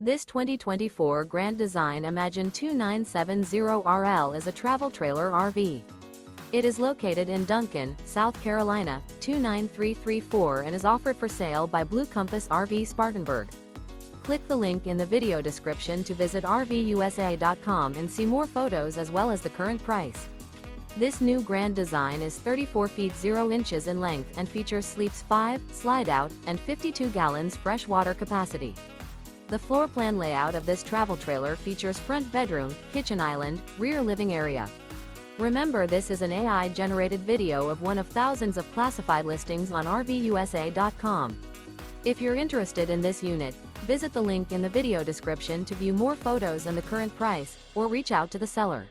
This 2024 Grand Design Imagine 2970RL is a travel trailer RV. It is located in Duncan, South Carolina, 29334 and is offered for sale by Blue Compass RV Spartanburg. Click the link in the video description to visit RVUSA.com and see more photos as well as the current price. This new Grand Design is 34 feet 0 inches in length and features sleeps 5, slide-out, and 52 gallons fresh water capacity. The floor plan layout of this travel trailer features front bedroom, kitchen island, rear living area. Remember, this is an AI-generated video of one of thousands of classified listings on RVUSA.com. If you're interested in this unit, visit the link in the video description to view more photos and the current price, or reach out to the seller.